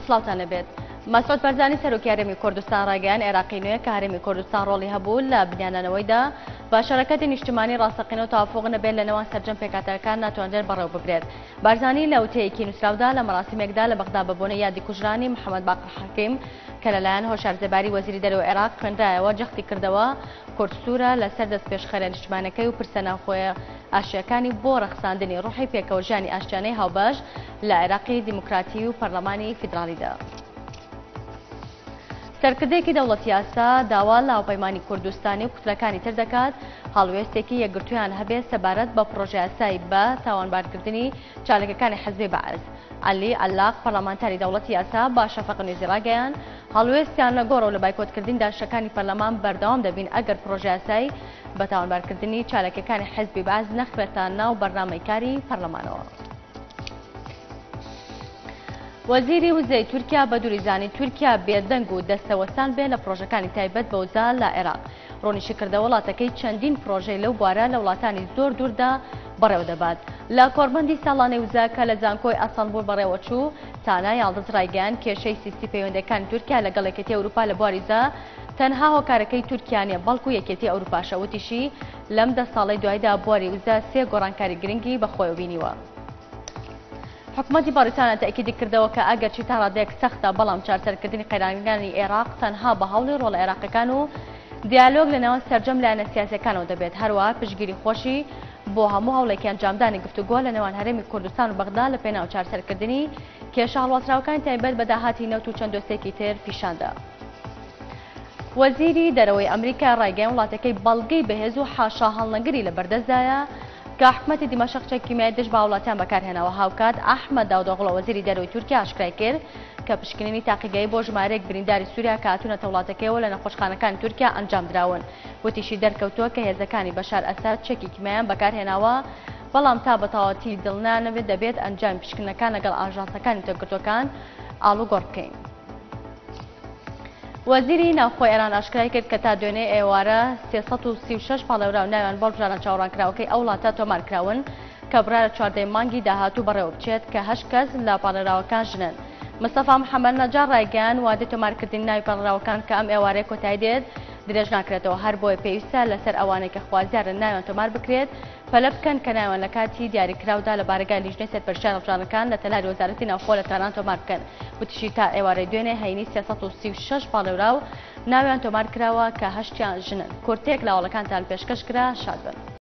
سڵاوتان لەبێت. مەسعود بەرزانی سەرۆکی هەرێمی کوردستان ڕایگەیان عێراقی نوێ کە هەرێمی کوردستان ڕۆڵی هەبوو لە بنیانانەوەیدا بە شەڕەکەتی نیشتیمانی ڕاستەقینە و تەوافق نەبێت لە نێوان سەرجەم پێکهاتەکان ناتوانرێت بەڕێوە ببرێت. بارزانی لە وتەیەکی نووسراودا لە مەراسیمێکدا لە بەغدا بەبوونە یادی کوژرانی محەممەد باقر حەکیم کە لەلایەن هۆشارزەباری وەزیری دەرەوە عێراق خوێندرایەوە جەختی کردەوە کورتسوورە لەسەر دەست پێشخەرە نیشتیمانەکەی و پرسە ناوخۆیە ئاشیەکانی بۆ ڕەخساندنی ڕوحی پێکەوەژانی ئاشتیانەی هاوبەش لە عێراقی دیموکراتی و پەرلەمانی فیدرالیدا. سەرکردەیەکی دەوڵەتی یاسا داوا لە هاوپەیمانی کوردستانی و کوتلەکانی تر دەکات هەڵوێستێکی یەکگرتوویان هەبێت سەبارەت بە پرۆژە یاسایی بە تاوانبارکردنی چالەکەکانی حەزبی بەعز. عەلی عەلاق پەرلەمانتاری دەوڵەتی یاسا با شەفەق نوێزی ڕاگەیان هەڵوێستیان لە گۆڕە و لە بایکۆتکردنی دانیشتەکانی پەرلەمان بەردەوام دەبین ئەگەر پرۆژە یاسایی بە تاوانبارکردنی چالەکەکانی حەزبی بەعز نەخرێتە ناو بەرنامەی کاری پەرلەمانەوە. وەزیری وزەی تورکیا بە دووریزانی تورکیا بێدەنگ و دەستەوەسان بێ لە پرۆژەکانی تایبەت بە وزە لە عێراق. ڕۆنیشی کردە وڵاتەکەی چەندین پرۆژەی لەو بوارە لە وڵاتانی زۆر دووردا بەڕێوە دەبات. لە کۆڕبەندی ساڵانەی وزە کە لە زانکۆی ئەستەنبوڵ بەڕێوە چوو تانا یاڵدەز ڕایگەیان کێشەی سیستی پەیوەندیەکانی تورکیا لەگەڵ یەکێتی ئەوروپا لە بواریزە تەنها هۆکارەکەی تورکیا نیە بەڵکو یەکێتی ئەوروپاشە. وتیشی لەم 10 ساڵەی دوایدا بواری وزە 3 گۆڕانکاری گرنگی بەخۆیەوە بینیوە. حکوومەتی باریتانە تاکیدی کردەوە کە ئەگەرچی تا ڕادێک سەختە بەڵام چارەسەرکردنی قەیرانگانی عێراق تەنها بە هەوڵی ڕۆڵە عێراقیەکان و دیالۆگ لە نێوان سەرجەم لایەنە سیاسیەکانەوە دەبێت. هەروەها پشتگیری خۆشی بۆ هەموو هەوڵێکی ئەنجامدانی گفتوگۆ لە نێوان هەرێمی کوردستان و بەغدا لە پێناو چارەسەرکردنی کێشە هەڵواتراوەکانی تایبەت بە داهاتی نەوت و چەند دۆستێکی تر پیشاندا. وەزیری دەرەوەی ئەمریکا ڕایگەیان وڵاتەکەی بەڵگەی بەهێز و حاشا هەڵنەگری لە بەردەستدایە کە حکوومەتی دیمەشق چەکیمای دژ بە وڵاتیان بەکارهێناوە. هاوکات ئەحمەد داودۆغڵ وەزیری دەرەوەی تورکیا ئاشکرای کرد کە پشکنینی تاقیگایی بۆ ژمارەیەک برینداری سووریا کە هاتوونەتە وڵاتەکەیەوە لە نەخۆشخانەکانی تورکیا ئەنجام دراون. وتیشی دەرکەوتووە کە هێزەکانی بەشار ئەساد چەکی کیمایان بەکارهێناوە بەڵام تا بەتەواوەتی دڵنانەوێت دەبێت ئەنجام پشکنەکان لەگەڵ ئاژانسەکانی تۆگرتوەکان ئاڵوگۆڕ بکەین. وەزیری ناوخۆی ئێران ئاشکرای کرد کە تا دوێنێ ئێوارە 336 پاڵێورا و ناویان بەڵبژارە چاوەڕانکراوەکەی ئەو وڵاتە تۆمارکراون کە بڕارە 14 مانگی داهاتوو بەڕێوە بچێت کە 8 کەس لە پاڵێراوەکان ژنن. مستەفا محەممەد نەجار ڕایگەیان وادەی تۆمارکردنی ناوی پاڵێراوەکان کە ئەم ئێوارەیە کۆتایی دێت درێژ ناکرێتەوە. هەر بۆیە پێویستە لەسەر ئەوانەی کە خوازیارن ناویان تۆمار بکرێت پەلە بکەن کە ناویان لە کاتی دیاریکراودا لە بارگای لیژنەی سەرپەرشتیان هەڵبژاردنەکان لە تەلاری وەزارەتی ناوخۆ لە کاران تۆمار بکەن. وتیشی تا ئێوارەی دوێنێ هەینی 336 پاڵێورا و ناویان تۆمار کراوە کە 8یان ژنن. کورتێک لە هەواڵەکانتان پێشکەش کرا. شاد بن.